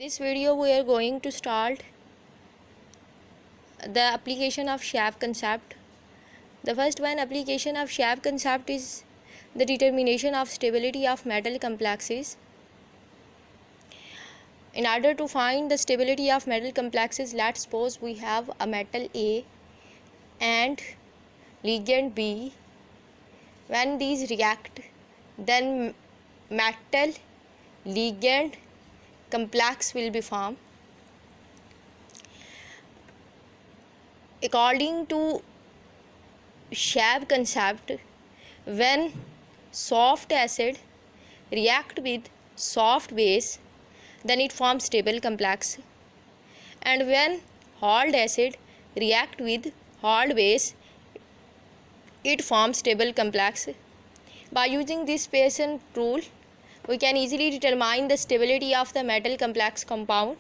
This video we are going to start the application of Sharpe concept. The first one application of Sharpe concept is the determination of stability of metal complexes. In order to find the stability of metal complexes, let's suppose we have a metal A and ligand B. When these react, then metal ligand complex will be formed. According to Sharpe concept, when soft acid react with soft base, then it forms stable complex, and when hard acid react with hard base, it forms stable complex. By using this Pearson rule, we can easily determine the stability of the metal complex compound.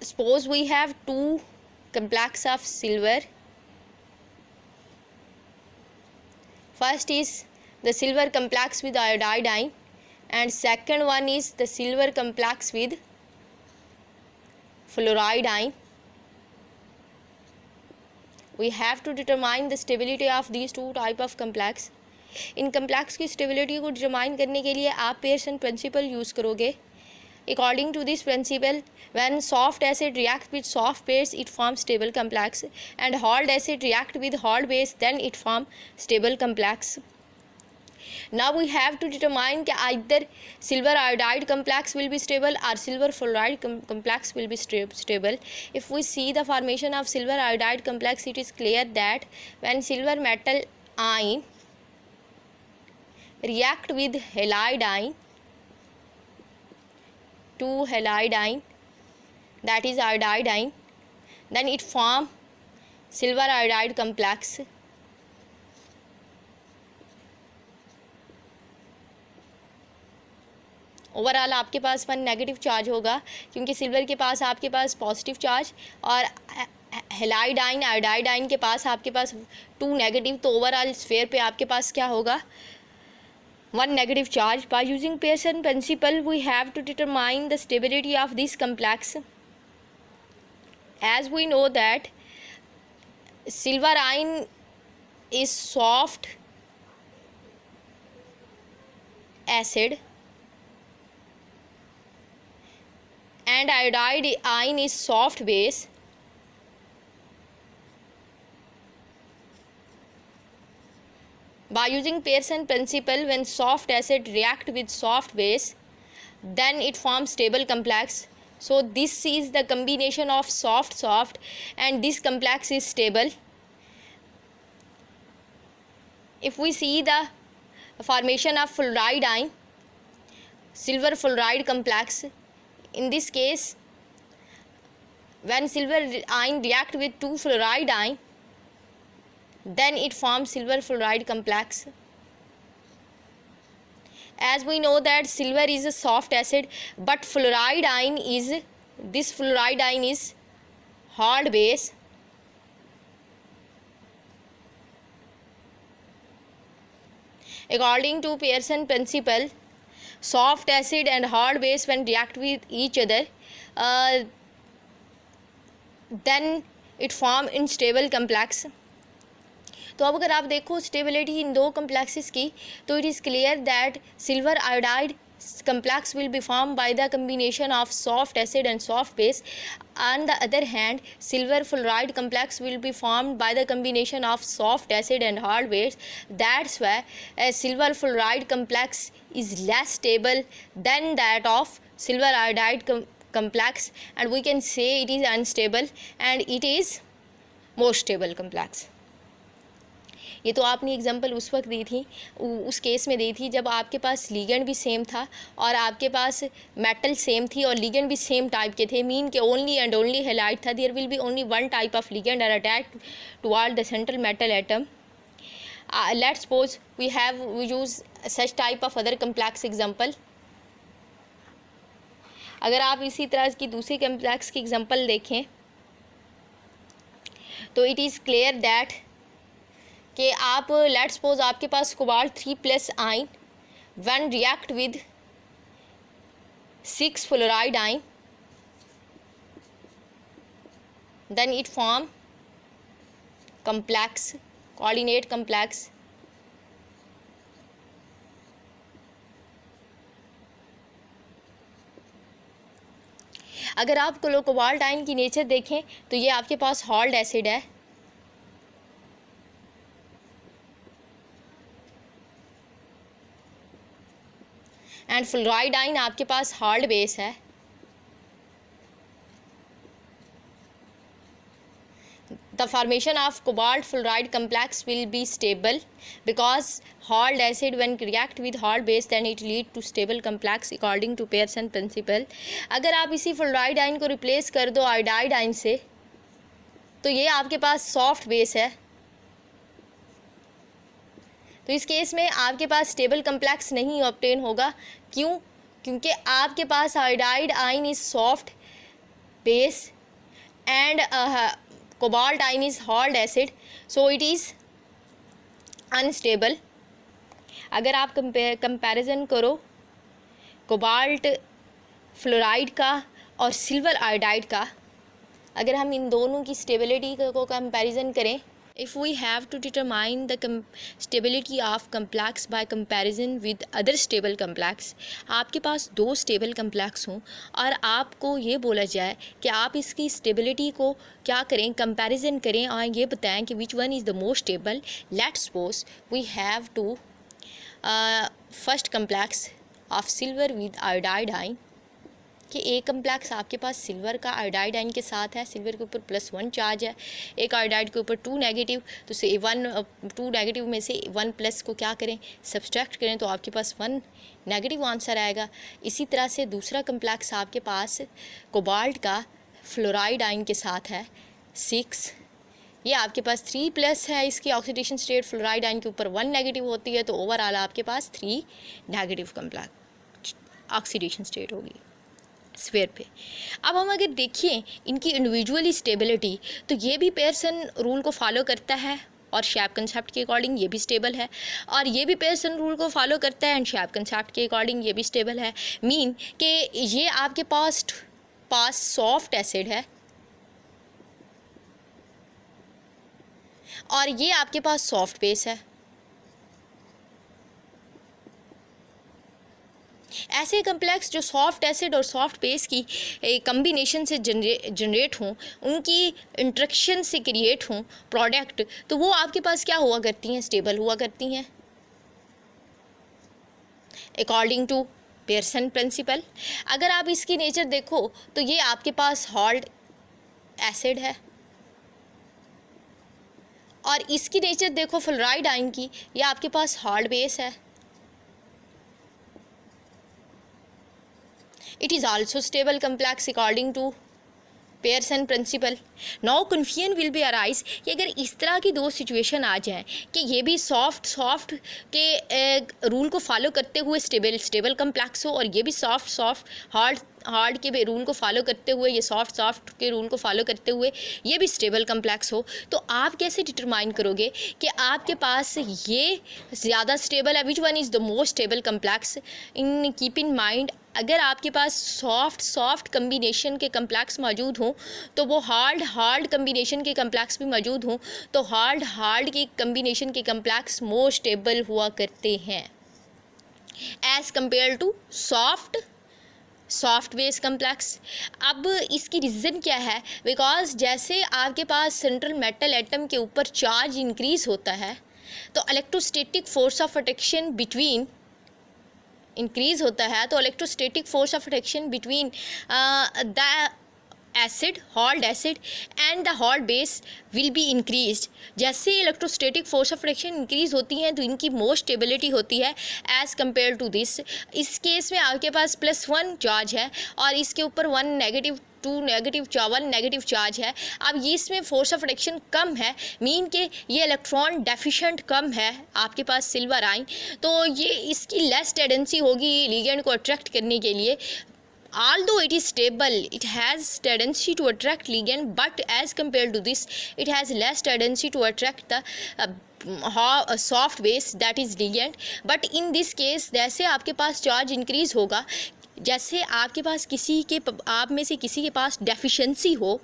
Suppose we have two complex of silver. First is the silver complex with iodine, and second one is the silver complex with fluoride. We have to determine the stability of these two type of complex. In complex की stability को determine करने के लिए आप Pearson principle use करोगे. According to this principle, when soft acid react with soft base, it forms stable complex, and hard acid react with hard base, then it form stable complex. Now we have to determine that either silver iodide complex will be stable or silver fluoride complex will be stable. If we see the formation of silver iodide complex, it is clear that when silver metal ion react with halide ion, two halide ion, that is iodide ion, then it form silver iodide complex. Overall आपके पास one negative charge होगा, क्योंकि silver के पास आपके पास positive charge और halide ion iodide ion के पास आपके पास to negative, तो overall sphere पे आपके पास क्या होगा, one negative charge. By using Pearson principle we have to determine the stability of this complex. As we know that silver ion is soft acid and iodide ion is soft base. By using Pearson principle, when soft acid react with soft base, then it forms stable complex. So this is the combination of soft and this complex is stable. If we see the formation of fluoride ion, silver fluoride complex, in this case when silver ion react with two fluoride ion, then it forms silver fluoride complex. As we know that silver is a soft acid, but fluoride ion is, this fluoride ion is hard base. According to Pearson principle, soft acid and hard base when react with each other, then it form in stable complex. तो अब अगर आप देखो stability in दो complexes की, तो it is clear that silver iodide complex will be formed by the combination of soft acid and soft base. On the other hand, silver fluoride complex will be formed by the combination of soft acid and hard base. That's why a silver fluoride complex is less stable than that of silver iodide complex, and we can say it is unstable and it is more stable complex. ये तो आपने example उस वक्त दी थी, उस case में दी थी जब आपके पास लीगेंड भी सेम था और आपके पास मेटल सेम थी और लीगेंड भी सेम टाइप के थे, मीन के ओनली एंड ओनली हैलाइड था. There will be only one type of ligand are attached toward the central metal atom. Let's suppose we use such type of other complex example. अगर आप इसी तरह की दूसरी कम्प्लेक्स की example देखें, तो इट इज़ क्लियर दैट कि आप लेट्स सपोज आपके पास cobalt 3+ ion when react with 6 fluoride ion, then it form complex, coordinate complex. अगर आप कोबाल्ट आयन की नेचर देखें तो ये आपके पास हॉल्ड एसिड है, एंड फ्लोराइड आयन आपके पास हॉल्ड बेस है। The formation of cobalt fluoride complex will be stable because hald acid when react with hald base then it lead to stable complex according to Pearson principle। अगर आप इसी fluoride ion को replace कर दो iodide ion से तो ये आपके पास सॉफ्ट बेस है, तो इस केस में आपके पास स्टेबल कम्प्लेक्स नहीं ऑब्टेन होगा। क्यों? क्योंकि आपके पास iodide ion is soft base and cobalt ion is hard acid, so it is unstable। अगर आप कंपैरिजन करो कोबाल्ट फ्लोराइड का और सिल्वर आयोडाइड का, अगर हम इन दोनों की स्टेबिलिटी को कंपैरिजन करें, if we have to determine the stability of complex by comparison with other stable complex, आपके पास दो स्टेबल कम्प्लेक्स हों और आपको ये बोला जाए कि आप इसकी स्टेबिलिटी को क्या करें, कंपैरिजन करें और ये बताएं कि which one is the most stable. Let's suppose we have two first complex of silver with iodide ion, कि एक कम्प्लेक्स आपके पास सिल्वर का आयोडाइड आयन के साथ है, सिल्वर के ऊपर +1 चार्ज है, एक आयोडाइड के ऊपर 2 नेगेटिव, तो से 2 नेगेटिव में से 1 प्लस को क्या करें, सब्सट्रैक्ट करें तो आपके पास 1 नेगेटिव आंसर आएगा। इसी तरह से दूसरा कम्प्लेक्स आपके पास कोबाल्ट का फ्लोराइड आयन के साथ है 6, ये आपके पास 3 प्लस है, इसकी ऑक्सीडेशन स्टेट फ्लोराइड आयन के ऊपर 1 नेगेटिव होती है, तो ओवरऑल आपके पास 3 नेगेटिव कम्प्लेक्स ऑक्सीडेशन स्टेट होगी स्फीयर पे। अब हम अगर देखिए इनकी इंडिविजुअली स्टेबिलिटी, तो ये भी पेयरसन रूल को फॉलो करता है और शैप कंसेप्ट के अकॉर्डिंग ये भी स्टेबल है, और ये भी पेयरसन रूल को फॉलो करता है एंड शैप कंसेप्ट के अकॉर्डिंग ये भी स्टेबल है। मीन कि ये आपके पास सॉफ्ट एसिड है और ये आपके पास सॉफ्ट बेस है। ऐसे कम्प्लेक्स जो सॉफ्ट एसिड और सॉफ्ट बेस की कम्बिनेशन से जनरेट हों, उनकी इंट्रैक्शन से क्रिएट हों प्रोडक्ट, तो वो आपके पास क्या हुआ करती हैं, स्टेबल हुआ करती हैं अकॉर्डिंग टू पेयरसन प्रिंसिपल। अगर आप इसकी नेचर देखो तो ये आपके पास हॉल्ड एसिड है और इसकी नेचर देखो फ्लोराइड आयन की, ये आपके पास हॉल्ड बेस है। It is also stable complex according to Pearson principle. Now confusion will be arise कि अगर इस तरह की दो सिचुएशन आ जाएं कि ये भी सॉफ्ट के रूल को फॉलो करते हुए स्टेबल कम्प्लेक्स हो और ये भी सॉफ्ट हार्ड के रूल को फॉलो करते हुए, ये सॉफ्ट के रूल को फॉलो करते हुए ये भी स्टेबल कम्प्लेक्स हो, तो आप कैसे डिटरमाइन करोगे कि आपके पास ये ज़्यादा स्टेबल है, विच one is the most stable complex. In keep in mind, अगर आपके पास सॉफ्ट कम्बिनेशन के कम्प्लेक्स मौजूद हों तो वो हार्ड कम्बिनेशन के कम्प्लेक्स भी मौजूद हों, तो हार्ड के कम्बिनेशन के कम्प्लेक्स मोर स्टेबल हुआ करते हैं as compare to soft base complex. अब इसकी रीज़न क्या है, बिकॉज जैसे आपके पास सेंट्रल मेटल एटम के ऊपर चार्ज इंक्रीज़ होता है तो electrostatic force of attraction between increase होता है, तो electrostatic force of attraction between the acid hard acid and the hard base will be increased. जैसे electrostatic force of attraction increase होती हैं तो इनकी मोर स्टेबिलिटी होती है एज़ कम्पेयर टू दिस। इस केस में आपके पास +1 चार्ज है और इसके ऊपर 1 नेगेटिव 2 नेगेटिव 1 नेगेटिव चार्ज है। अब ये इसमें फोर्स ऑफ अट्रैक्शन कम है, मीन के ये इलेक्ट्रॉन डेफिशिएंट कम है आपके पास सिल्वर आयन, तो ये इसकी लेस टेंडेंसी होगी लिगेंड को अट्रैक्ट करने के लिए। Although it is stable, it has tendency to attract ligand, but as compared to this, it has less tendency to attract the soft base that is ligand, but in this case जैसे आपके पास charge increase होगा, जैसे आपके पास आप में से किसी के पास डेफिशिएंसी हो,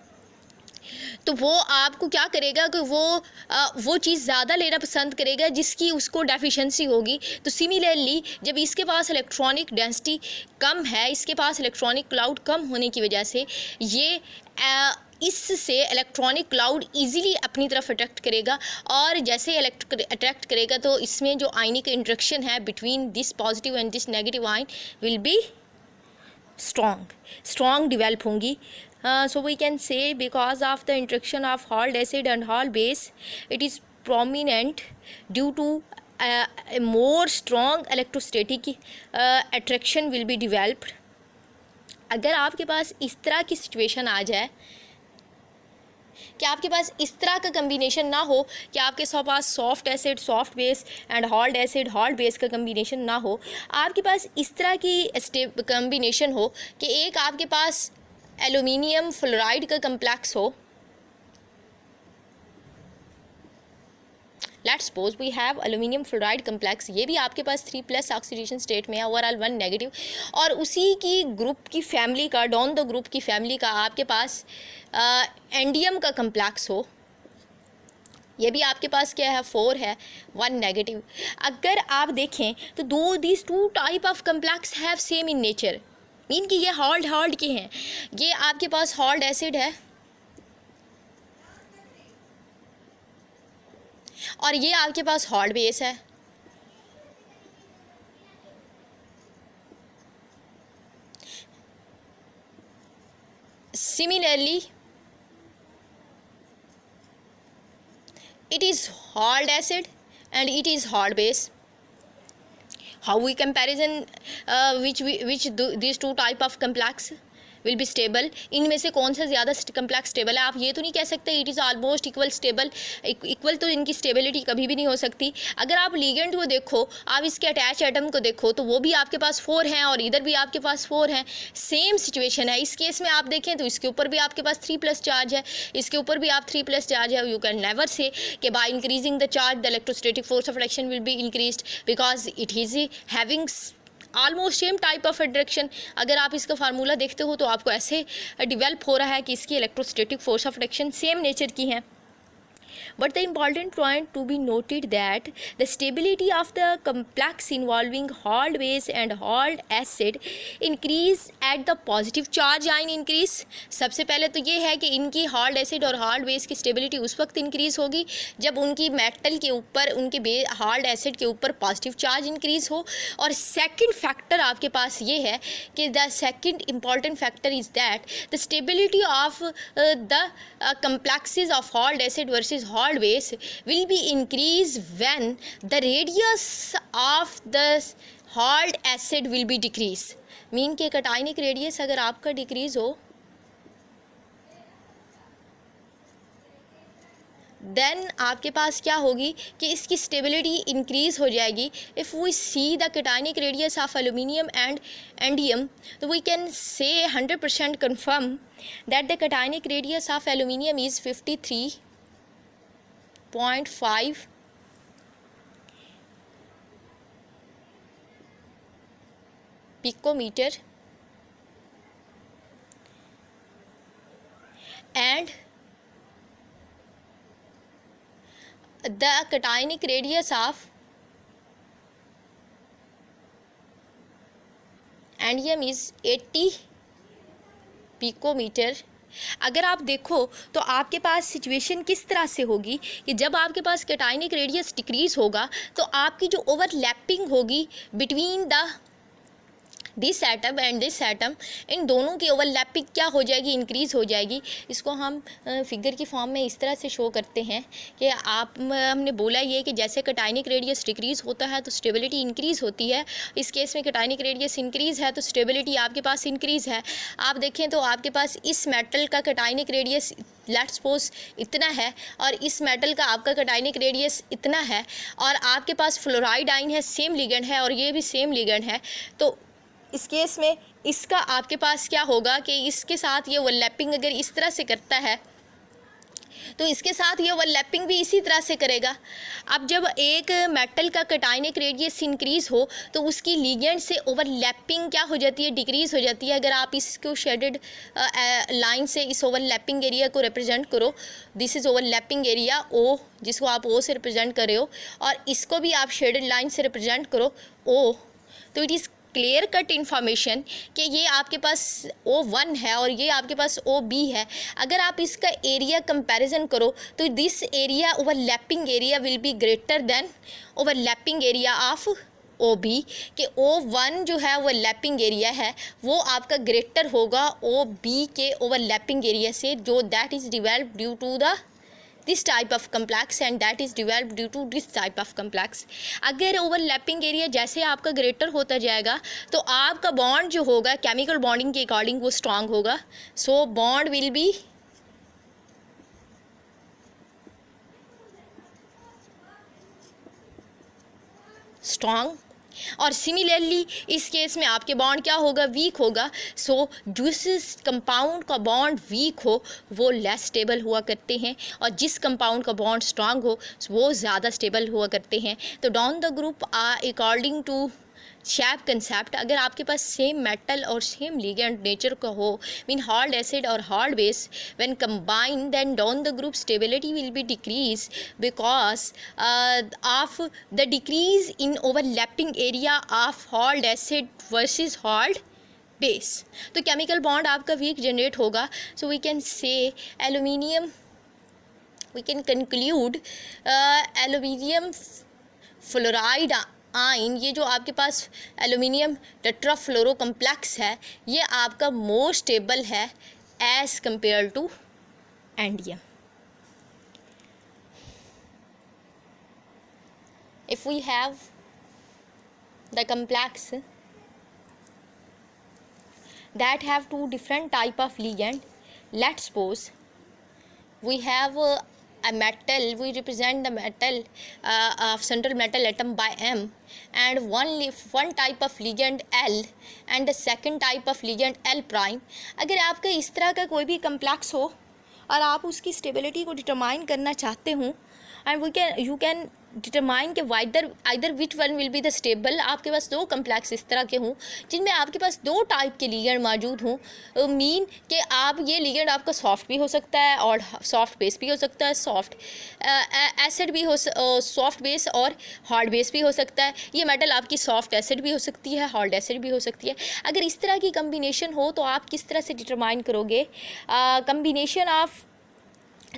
तो वो आपको क्या करेगा कि वो चीज़ ज़्यादा लेना पसंद करेगा जिसकी उसको डेफिशिएंसी होगी। तो सिमिलरली जब इसके पास इलेक्ट्रॉनिक डेंसिटी कम है, इसके पास इलेक्ट्रॉनिक क्लाउड कम होने की वजह से ये इससे इलेक्ट्रॉनिक क्लाउड इजीली अपनी तरफ अट्रैक्ट करेगा, और जैसे अट्रैक्ट करेगा तो इसमें जो आयनिक इंटरेक्शन है between this positive and this negative ion will be strong develop होंगी. So we can say because of the interaction of Hald acid and Hald base, it is prominent due to a more strong electrostatic attraction will be developed. अगर आपके पास इस तरह की situation आ जाए कि आपके पास इस तरह का कम्बिनेशन ना हो कि आपके पास soft acid soft base and hard acid hard base का कम्बिनेशन ना हो, आपके पास इस तरह की कम्बिनेशन हो कि एक आपके पास एल्यूमिनियम फ्लोराइड का कम्प्लेक्स हो. Let's suppose we have aluminium fluoride complex, ये भी आपके पास 3+ ऑक्सीडेशन स्टेट में है, ओवरऑल 1 नेगेटिव, और उसी की ग्रुप की फैमिली का डॉन द ग्रुप की फैमिली का आपके पास एंडियम का कम्प्लेक्स हो, ये भी आपके पास क्या है 4 है, 1 नेगेटिव. अगर आप देखें तो these two type of complex have same in nature, mean कि ये हॉल्ड के हैं. ये आपके पास हॉल्ड एसिड है और ये आपके पास हॉल्ड बेस है. Similarly it is hard acid and it is hard base. How we comparison these two type of complex will be stable, इनमें से कौन सा ज़्यादा कम्प्लेक्स स्टेबल है. आप ये तो नहीं कह सकते it is almost equal stable, equal तो इनकी स्टेबिलिटी कभी भी नहीं हो सकती. अगर आप लिगेंड को देखो, आप इसके अटैच एटम को देखो तो वो भी आपके पास 4 हैं और इधर भी आपके पास 4 हैं. सेम सिचुएशन है. इस केस में आप देखें तो इसके ऊपर भी आपके पास 3+ चार्ज है, इसके ऊपर भी आप 3+ चार्ज है. यू कैन नेवर से कि by increasing the charge the electrostatic force of attraction will be increased because it is having almost same type of attraction. अगर आप इसका फार्मूला देखते हो तो आपको ऐसे डिवेल्प हो रहा है कि इसकी electrostatic force of attraction same nature की है. But the important point to be noted that the stability of the complex involving Hald base and Hald acid increase at the positive charge ion increase. सबसे पहले तो ये है कि इनकी Hald acid और Hald base की stability उस वक्त increase होगी जब उनकी मेटल के ऊपर उनके Hald acid के ऊपर पॉजिटिव चार्ज इंक्रीज हो. और सेकंड फैक्टर आपके पास ये है कि the second important factor is that the stability of the complexes of Hald acid versus Hald base will be increased when the radius of the Hald acid will be decreased. Mean के cationic radius अगर आपका decrease हो then आपके पास क्या होगी कि इसकी स्टेबिलिटी इंक्रीज हो जाएगी. If we see the cationic radius of aluminium and indium तो वी कैन से 100% confirm that the catanic radius of aluminium is 53.5 picometer and the catanic radius of indium is 80 picometre. अगर आप देखो तो आपके पास situation किस तरह से होगी कि जब आपके पास कैटायनिक रेडियस डिक्रीज होगा तो आपकी जो ओवरलैपिंग होगी between the this atom and this atom, इन दोनों की ओवरलैपिंग क्या हो जाएगी, इंक्रीज़ हो जाएगी. इसको हम फिगर की फॉर्म में इस तरह से शो करते हैं कि हमने बोला ये कि जैसे कैटायनिक रेडियस डिक्रीज़ होता है तो स्टेबिलिटी इंक्रीज़ होती है. इस केस में कैटायनिक रेडियस इंक्रीज़ है तो स्टेबिलिटी आपके पास इंक्रीज़ है. आप देखें तो आपके पास इस मेटल का कैटायनिक रेडियस लेट्स सपोज इतना है और इस मेटल का आपका कैटायनिक रेडियस इतना है और आपके पास फ्लोराइड आयन है, सेम लिगेंड है और ये भी सेम लिगेंड है. तो इस केस में इसका आपके पास क्या होगा कि इसके साथ ये ओवरलैपिंग अगर इस तरह से करता है तो इसके साथ ये ओवरलैपिंग भी इसी तरह से करेगा। अब जब एक मेटल का कैटायनिक रेडियस इंक्रीज हो तो उसकी लिगेंड से ओवरलैपिंग क्या हो जाती है, डिक्रीज हो जाती है। अगर आप इसको शेडेड लाइन से इस ओवरलैपिंग एरिया को रिप्रेजेंट करो, दिस इज़ ओवरलैपिंग एरिया ओ, जिसको आप ओ से रिप्रेजेंट कर रहे हो, और इसको भी आप शेडेड लाइन से रिप्रेजेंट करो ओ, तो it is clear cut information कि ये आपके पास O1 है और ये आपके पास OB है। अगर आप इसका एरिया कंपैरिजन करो तो this area overlapping area will be greater than overlapping area of OB, कि O1 जो है ओवरलैपिंग एरिया है वो आपका ग्रेटर होगा OB के ओवरलैपिंग एरिया से, जो that is develop due to the this type of complex and that is developed due to this type of complex। अगर ओवरलैपिंग एरिया जैसे आपका ग्रेटर होता जाएगा तो आपका बॉन्ड जो होगा केमिकल बॉन्डिंग के अकॉर्डिंग वो स्ट्रांग होगा। So bond will be strong, और सिमिलरली इस केस में आपके बॉन्ड क्या होगा, वीक होगा। सो जिस कंपाउंड का बॉन्ड वीक हो वो लेस स्टेबल हुआ करते हैं, और जिस कंपाउंड का बॉन्ड स्ट्रांग हो वो ज़्यादा स्टेबल हुआ करते हैं। तो down the group according to HSAB concept, अगर आपके पास सेम मेटल और सेम लिगेंड नेचर का हो, मीन हार्ड एसिड और hard base, when combine then down the group stability will be decrease because of the decrease in overlapping area of hard acid versus hard base. तो chemical bond आपका weak generate होगा। So we can say aluminium, we can conclude aluminium fluoride ion, ये जो आपके पास aluminium tetrafluoro complex है, ये आपका मोर स्टेबल है as compare to indium. If we have the complex that have two different type of ligand, let's suppose we have a metal, we represent the metal of central metal atom by M, and one type of ligand L and the second type of ligand L prime। अगर आपका इस तरह का कोई भी complex हो और आप उसकी स्टेबिलिटी को डिटरमाइन करना चाहते हो, एंड यू कैन डिटरमाइन के either which one will be the stable. आपके पास दो कम्प्लेक्स इस तरह के हों जिनमें आपके पास दो टाइप के लिगेंड मौजूद हों, मीन कि आप ये लिगेंड आपका सॉफ्ट भी हो सकता है और सॉफ्ट बेस भी हो सकता है, सॉफ्ट एसिड भी हो, सॉफ्ट बेस और हार्ड बेस भी हो सकता है। ये मेटल आपकी सॉफ्ट एसिड भी हो सकती है, हार्ड एसिड भी हो सकती है। अगर इस तरह की कम्बिनेशन हो तो आप किस तरह से डिटरमाइन करोगे? Combination of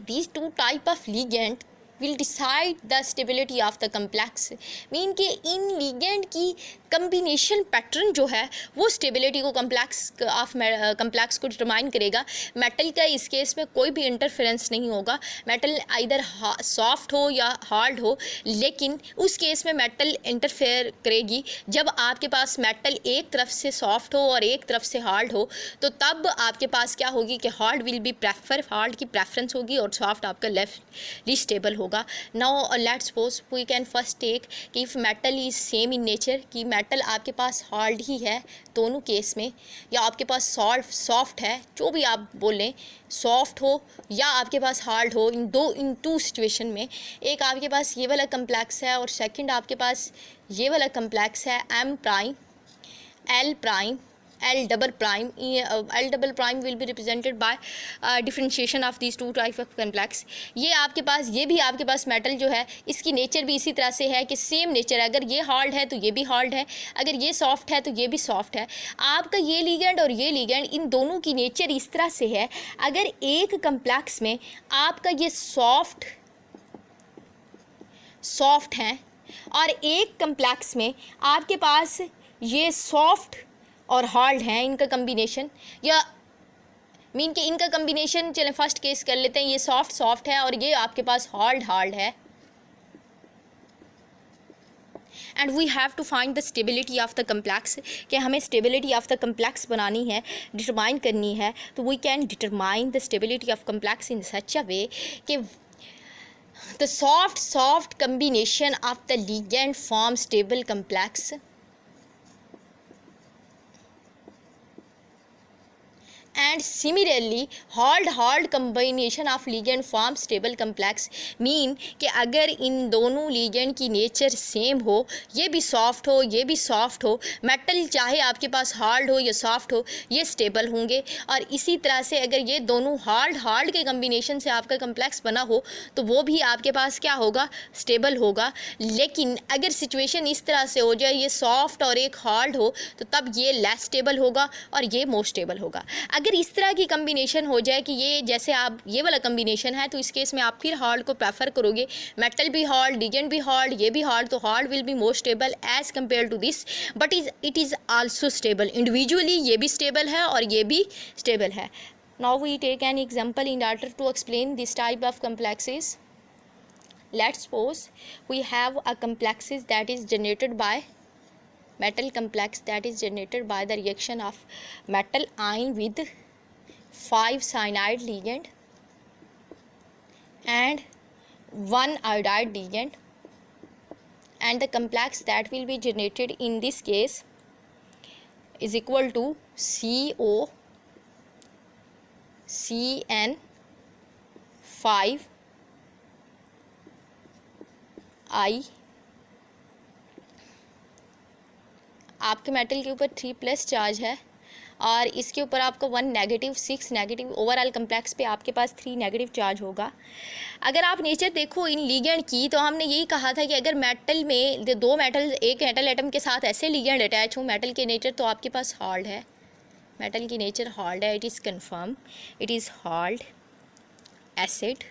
these two type of ligand will decide the stability of the complex। Mean कि इन लिगेंड की कम्बिनेशन पैटर्न जो है वो स्टेबिलिटी को कम्प्लेक्स को डिटरमाइन करेगा। मेटल का इस केस में कोई भी इंटरफेरेंस नहीं होगा, मेटल आइदर सॉफ्ट हो या हार्ड हो, लेकिन उस केस में मेटल इंटरफेयर करेगी जब आपके पास मेटल एक तरफ से सॉफ्ट हो और एक तरफ से हार्ड हो। तो तब आपके पास क्या होगी कि hard will be prefer, hard की प्रेफरेंस होगी और सॉफ्ट आपका लेफ्ट स्टेबल होगा। Now let's suppose we can first take कि if metal is same in nature, कि मेटल आपके पास हार्ड ही है दोनों केस में, या आपके पास सॉफ्ट है, जो भी आप बोलें, सॉफ्ट हो या आपके पास हार्ड हो, इन टू सिचुएशन में एक आपके पास ये वाला कम्प्लेक्स है और सेकंड आपके पास ये वाला कम्प्लेक्स है M prime, L prime, L double prime। L double prime will be represented by differentiation of these two type of complex। ये आपके पास, ये भी आपके पास मेटल जो है इसकी नेचर भी इसी तरह से है कि सेम नेचर है। अगर ये हार्ड है तो ये भी हार्ड है, अगर ये सॉफ्ट है तो ये भी सॉफ्ट है। आपका ये लिगेंड और ये लिगेंड, इन दोनों की नेचर इस तरह से है, अगर एक कम्प्लेक्स में आपका ये सॉफ्ट है और एक कम्प्लेक्स में आपके पास ये सॉफ्ट और हार्ड है, इनका कम्बिनेशन, या मीन कि इनका कम्बिनेशन, चलें फर्स्ट केस कर लेते हैं, ये सॉफ्ट है और ये आपके पास हार्ड है, and we have to find the stability of the complex, कि हमें स्टेबिलिटी ऑफ द कम्प्लेक्स बनानी है, डिटरमाइन करनी है। तो we can determine the stability of complex in such a way कि the soft combination of the ligand form stable complex। and similarly hard combination of ligand form stable complex mean कि अगर इन दोनों ligand की nature same हो, ये भी soft हो ये भी सॉफ्ट हो, मेटल चाहे आपके पास हार्ड हो या सॉफ्ट हो, ये स्टेबल होंगे। और इसी तरह से अगर ये दोनों हार्ड के कम्बिनेशन से आपका कम्प्लेक्स बना हो तो वो भी आपके पास क्या होगा, स्टेबल होगा। लेकिन अगर सिचुएशन इस तरह से हो जाए, ये सॉफ्ट और एक हार्ड हो, तो तब ये लेस स्टेबल होगा और ये मोर स्टेबल होगा। अगर इस तरह की कम्बिनेशन हो जाए कि ये जैसे आप ये वाला कम्बिनेशन है, तो इस केस में आप फिर हार्ड को प्रेफर करोगे, मेटल भी हार्ड, लिगेंड भी हार्ड, ये भी हार्ड, तो hard will be more stable as compare to this, but it is also stable. Individually ये भी स्टेबल है और ये भी स्टेबल है। Now we take an example in order to explain this type of complexes. Let's suppose we have a complexes that is generated by metal complex that is generated by the reaction of metal ion with 5 cyanide ligand and 1 iodide ligand, and the complex that will be generated in this case is equal to COCN5 I। आपके metal के ऊपर 3+ charge है और इसके ऊपर आपका 1 negative 6 negative, overall complex पे आपके पास 3 नेगेटिव चार्ज होगा। अगर आप नेचर देखो इन लिगेंड की, तो हमने यही कहा था कि अगर मेटल में दो मेटल एक मेटल एटम के साथ ऐसे लिगेंड अटैच हो मेटल के नेचर, तो आपके पास हार्ड है, मेटल की नेचर हार्ड है, it is confirm, it is hard acid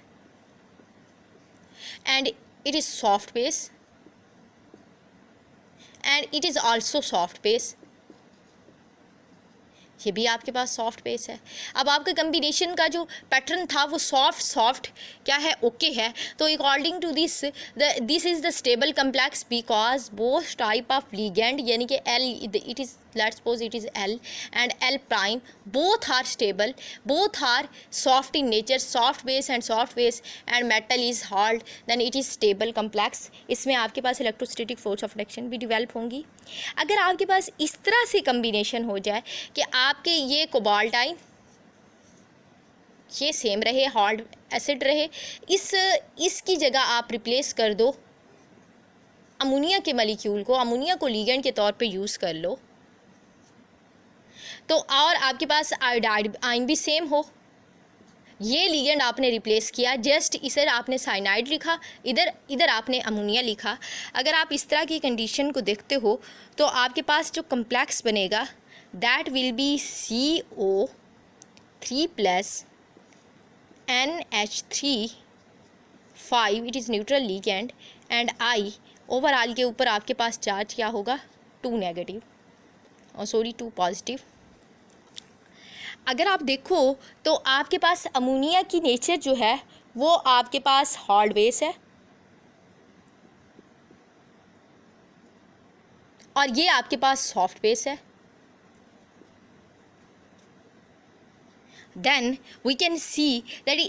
and it is soft base and it is also soft base, ये भी आपके पास सॉफ्ट बेस है। अब आपका कम्बिनेशन का जो पैटर्न था वो सॉफ्ट क्या है, ओके है। तो according to this is the stable complex because both type of ligand, यानी कि L it is let's suppose it is L and L prime, both are stable, both are soft in nature, soft base and soft base, and metal is hard, then it is stable complex. इसमें आपके पास electrostatic force of reaction भी develop होंगी। अगर आपके पास इस तरह से कम्बिनेशन हो जाए कि आपके ये कोबाल्ट आयन ये सेम रहे, हार्ड एसिड रहे, इसकी जगह आप रिप्लेस कर दो अमोनिया के मॉलिक्यूल को, अमोनिया को लिगेंड के तौर पे यूज़ कर लो, तो और आपके पास आयोडाइड आयन भी सेम हो, ये लिगेंड आपने रिप्लेस किया, जस्ट इधर आपने साइनाइड लिखा, इधर आपने अमोनिया लिखा। अगर आप इस तरह की कंडीशन को देखते हो तो आपके पास जो कम्प्लेक्स बनेगा that will B CO3+ NH3 5, it is neutral ligand, and I overall के ऊपर आपके पास चार्ज क्या होगा, 2 नेगेटिव और 2 पॉजिटिव। अगर आप देखो तो आपके पास अमोनिया की नेचर जो है वो आपके पास हार्ड बेस है और ये आपके पास सॉफ्ट बेस है। Then we can see that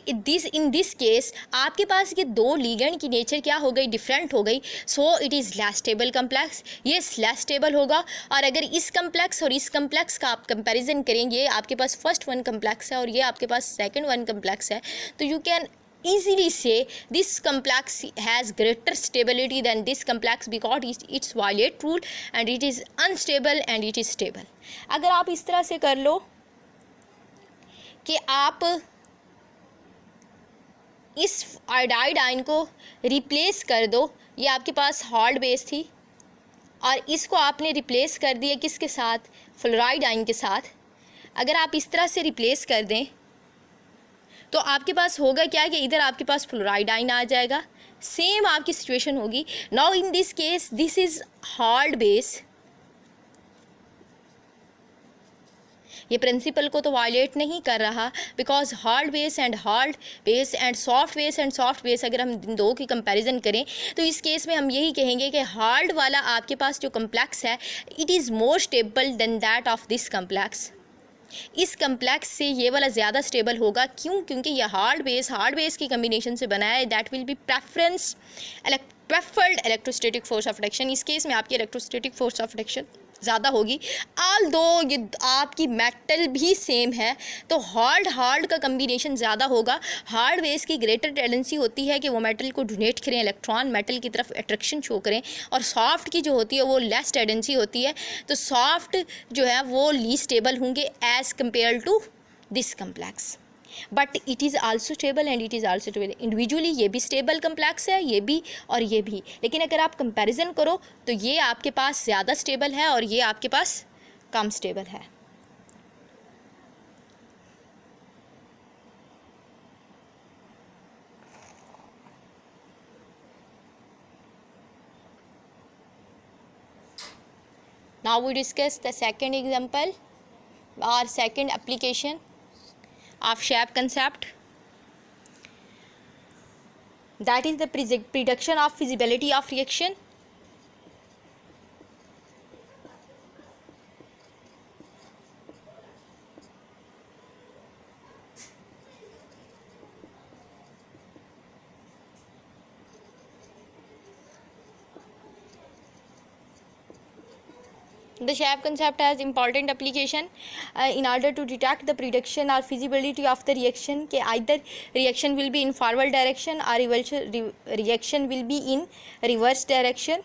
in this case आपके पास ये दो लिगेंड की नेचर क्या हो गई, डिफरेंट हो गई, so it is less stable complex, ये लेस स्टेबल होगा। और अगर इस कम्प्लेक्स और इस कम्प्लेक्स का आप कंपैरिजन करेंगे, आपके पास फर्स्ट 1 कम्प्लेक्स है और ये आपके पास सेकंड 1 कम्प्लेक्स है, तो you can easily say this complex has greater stability than this complex because it's violate rule and it is unstable and it is stable। अगर आप इस तरह से कर लो कि आप इस आयोडाइड आयन को रिप्लेस कर दो, ये आपके पास हार्ड बेस थी और इसको आपने रिप्लेस कर दिया किसके साथ, फ्लोराइड आयन के साथ। अगर आप इस तरह से रिप्लेस कर दें तो आपके पास होगा क्या कि इधर आपके पास फ्लोराइड आयन आ जाएगा, सेम आपकी सिचुएशन होगी। Now in this case this is hard base, ये प्रिंसिपल को तो वायलेट नहीं कर रहा because hard base and soft base अगर हम दो की कंपैरिजन करें तो इस केस में हम यही कहेंगे कि हार्ड वाला आपके पास जो कम्प्लेक्स है it is more stable then that of this complex. इस कम्प्लेक्स से ये वाला ज़्यादा स्टेबल होगा, क्यों, क्योंकि ये हार्ड बेस की कम्बिनेशन से बना है। That will be preferred electrostatic force of reaction. इस केस में आपकी इलेक्ट्रोस्टैटिक फोर्स ऑफ रिएक्शन ज़्यादा होगी। ऑल दो ये आपकी मेटल भी सेम है, तो हार्ड का कम्बिनेशन ज़्यादा होगा। हार्ड बेस की ग्रेटर टेंडेंसी होती है कि वो मेटल को डोनेट करें, इलेक्ट्रॉन मेटल की तरफ अट्रैक्शन शो करें, और सॉफ्ट की जो होती है वो लेस टेंडेंसी होती है। तो सॉफ्ट जो है वो लीस्ट स्टेबल होंगे as compare to this complex, but it is also stable and it is also stable. Individually ये भी स्टेबल कम्प्लेक्स है, ये भी और ये भी, लेकिन अगर आप कंपैरिजन करो तो ये आपके पास ज़्यादा स्टेबल है और ये आपके पास कम स्टेबल है। Now we discuss the second example or second application of shape concept, that is the prediction of feasibility of reaction. The shape concept has important application in order to detect the prediction or feasibility of the reaction कि either reaction will be in forward direction or reaction will be in reverse direction.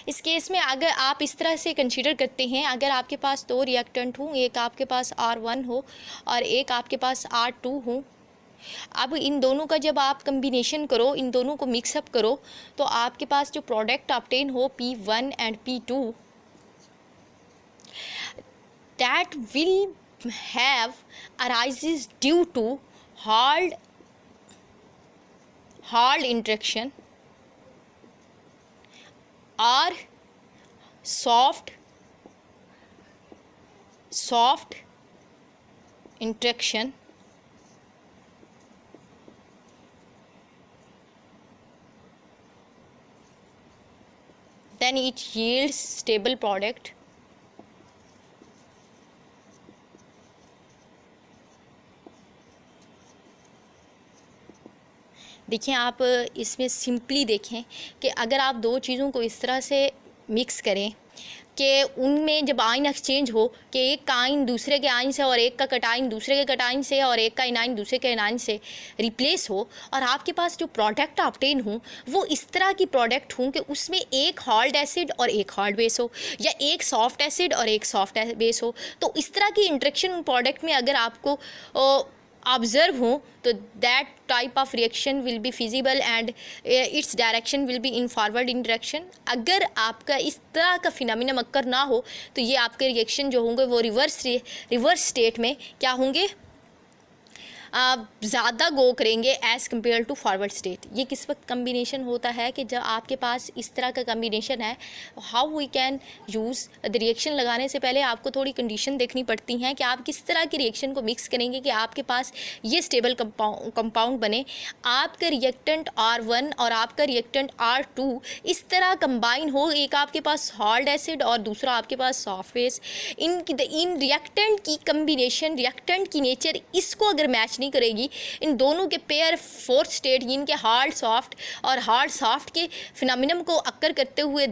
इस case में अगर आप इस तरह से consider करते हैं, अगर आपके पास दो रिएक्टेंट हों, एक आपके पास R1 हो और एक आपके पास R2 हो, अब इन दोनों का जब आप कम्बिनेशन करो, इन दोनों को मिक्सअप करो, तो आपके पास जो प्रोडक्ट ऑब्टेन हो P1 and P2, that will have arises due to hard interaction or soft interaction, then it yields stable product. देखिए, आप इसमें सिंपली देखें कि अगर आप दो चीज़ों को इस तरह से मिक्स करें कि उनमें जब आयन एक्सचेंज हो कि एक का आयन दूसरे के आयन से और एक का कटायन दूसरे के कटायन से और एक का एनायन दूसरे के एनायन से रिप्लेस हो, और आपके पास जो प्रोडक्ट ऑब्टेन हो वो इस तरह की प्रोडक्ट हो कि उसमें एक हार्ड एसिड और एक हार्ड बेस हो, या एक सॉफ्ट एसिड और एक सॉफ्ट बेस हो, तो इस तरह की इंट्रैक्शन प्रोडक्ट में अगर आपको ऑब्जर्व हो तो that type of reaction will be feasible and its direction will be in forward in direction. अगर आपका इस तरह का फिनोमेनन अक्कर ना हो तो ये आपके रिएक्शन जो होंगे वो रिवर्स स्टेट में क्या होंगे, ज़्यादा गो करेंगे as compare to forward state. ये किस वक्त कम्बिनेशन होता है कि जब आपके पास इस तरह का कम्बिनेशन है, how we can use the reaction लगाने से पहले आपको थोड़ी कंडीशन देखनी पड़ती हैं कि आप किस तरह की रिएक्शन को मिक्स करेंगे कि आपके पास ये स्टेबल कंपाउंड बने। आपका रिएक्टेंट R1 और आपका रिएक्टेंट R2 इस तरह कंबाइन हो, एक आपके पास हार्ड एसिड और दूसरा आपके पास सॉफ्ट बेस। इन रिएक्टेंट की कम्बिनेशन, रिएक्टेंट की नेचर इसको अगर मैच नहीं करेगी, इन दोनों के पेयर फोर्थ स्टेट इनके हार्ड सॉफ्ट और हार्ड सॉफ्ट के फिनोमेनन को अक्कर करते हुए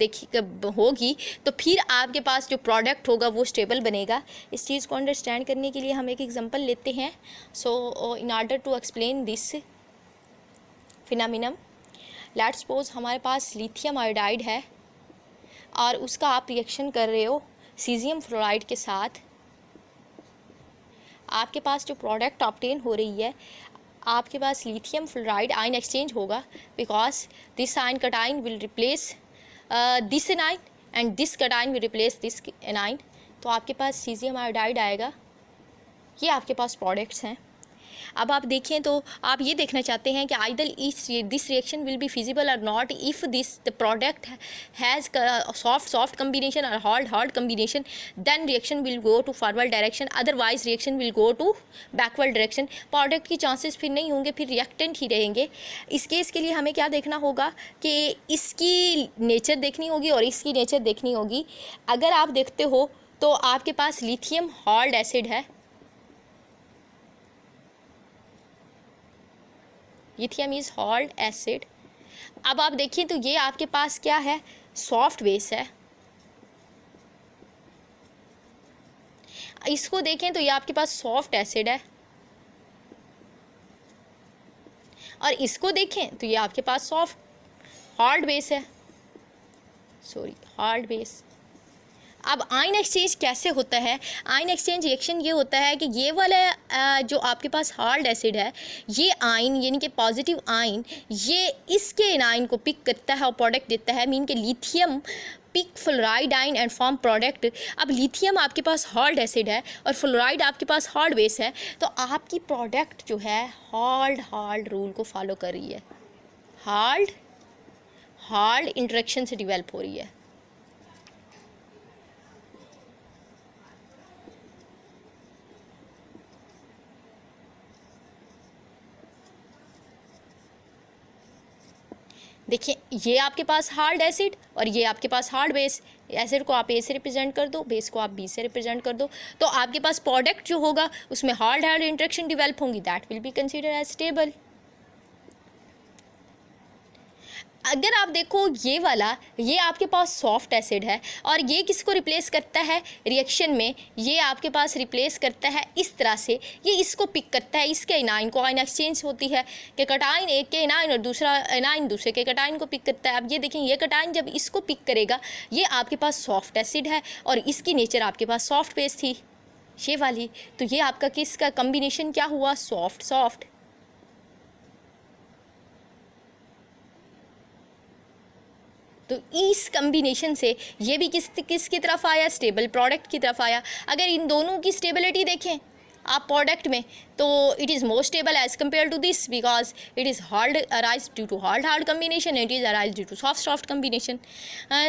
होगी, तो फिर आपके पास जो प्रोडक्ट होगा वो स्टेबल बनेगा। इस चीज़ को अंडरस्टैंड करने के लिए हम एक एग्जांपल लेते हैं। So in order to explain this phenomenon, let's suppose हमारे पास लिथियम आयोडाइड है और उसका आप रिएक्शन कर रहे हो सीजियम फ्लोराइड के साथ। आपके पास जो प्रोडक्ट ऑब्टेन हो रही है, आपके पास लिथियम फ्लोराइड आयन एक्सचेंज होगा because this ion कटाइन will replace this A9 and this कटाइन will replace this A9, तो आपके पास सीजियम आयोडाइड आएगा। ये आपके पास प्रोडक्ट्स हैं। अब आप देखें तो आप ये देखना चाहते हैं कि either this reaction will be feasible और not. If this the product has soft combination और hard combination, then reaction will go to forward direction, otherwise reaction will go to backward direction. Product की chances फिर नहीं होंगे, फिर reactant ही रहेंगे। इस case के लिए हमें क्या देखना होगा कि इसकी नेचर देखनी होगी और इसकी नेचर देखनी होगी। अगर आप देखते हो तो आपके पास लिथियम हार्ड एसिड है, लिथियम इज़ हार्ड एसिड। अब आप देखिए तो ये आपके पास क्या है, सॉफ्ट बेस है। इसको देखें तो ये आपके पास सॉफ्ट एसिड है, और इसको देखें तो ये आपके पास सॉफ्ट हार्ड बेस है, हार्ड बेस। अब आयन एक्सचेंज कैसे होता है? आयन एक्सचेंज रिएक्शन ये होता है कि ये वाला जो आपके पास हार्ड एसिड है, ये आयन यानी कि पॉजिटिव आयन, ये इसके आयन को पिक करता है और प्रोडक्ट देता है, मीन के lithium pick fluoride ion and form product. अब लिथियम आपके पास हार्ड एसिड है और फ्लोराइड आपके पास हार्ड बेस है, तो आपकी प्रोडक्ट जो है हार्ड रूल को फॉलो कर रही है, हार्ड इंटरेक्शन से डिवेल्प हो रही है। देखिए ये आपके पास हार्ड एसिड और ये आपके पास हार्ड बेस। एसिड को आप ए से रिप्रेजेंट कर दो, बेस को आप बी से रिप्रेजेंट कर दो, तो आपके पास प्रोडक्ट जो होगा उसमें हार्ड इंटरेक्शन डेवलप होंगी, that will be consider as stable. अगर आप देखो ये वाला, ये आपके पास सॉफ्ट एसिड है और ये किसको रिप्लेस करता है रिएक्शन में, ये आपके पास रिप्लेस करता है इस तरह से, ये इसको पिक करता है, इसके एनाइन को, आयन एक्सचेंज होती है कि कटाइन एक के एनाइन और दूसरा एनाइन दूसरे के कटाइन को पिक करता है। अब ये देखें, ये कटाइन जब इसको पिक करेगा, ये आपके पास सॉफ्ट एसिड है और इसकी नेचर आपके पास सॉफ्ट बेस थी ये वाली, तो ये आपका किसका कम्बिनेशन क्या हुआ, सॉफ्ट। तो इस कम्बिनेशन से ये भी किसकी तरफ आया, स्टेबल प्रोडक्ट की तरफ आया। अगर इन दोनों की स्टेबिलिटी देखें आप प्रोडक्ट में, तो it is more stable as compare to this, because it is hard arise due to hard combination, it is arise due to soft combination.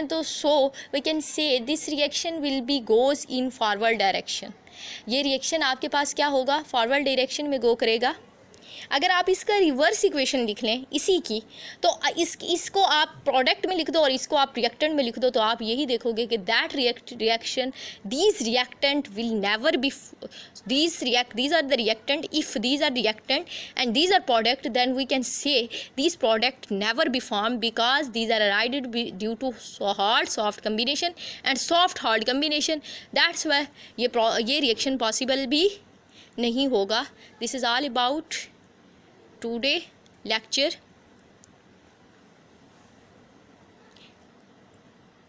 तो so we can say this reaction will be goes in forward direction. ये reaction आपके पास क्या होगा, forward direction में गो करेगा। अगर आप इसका रिवर्स इक्वेशन लिख लें इसी की, तो इसको आप प्रोडक्ट में लिख दो और इसको आप रिएक्टेंट में लिख दो, तो आप यही देखोगे कि that reaction, these reactant will never be, these are the reactant, if these are reactant and these are product, then we can say these product never be formed because these are arrived due to hard soft combination and soft hard combination, that's why ये reaction possible भी नहीं होगा। This is all about today lecture.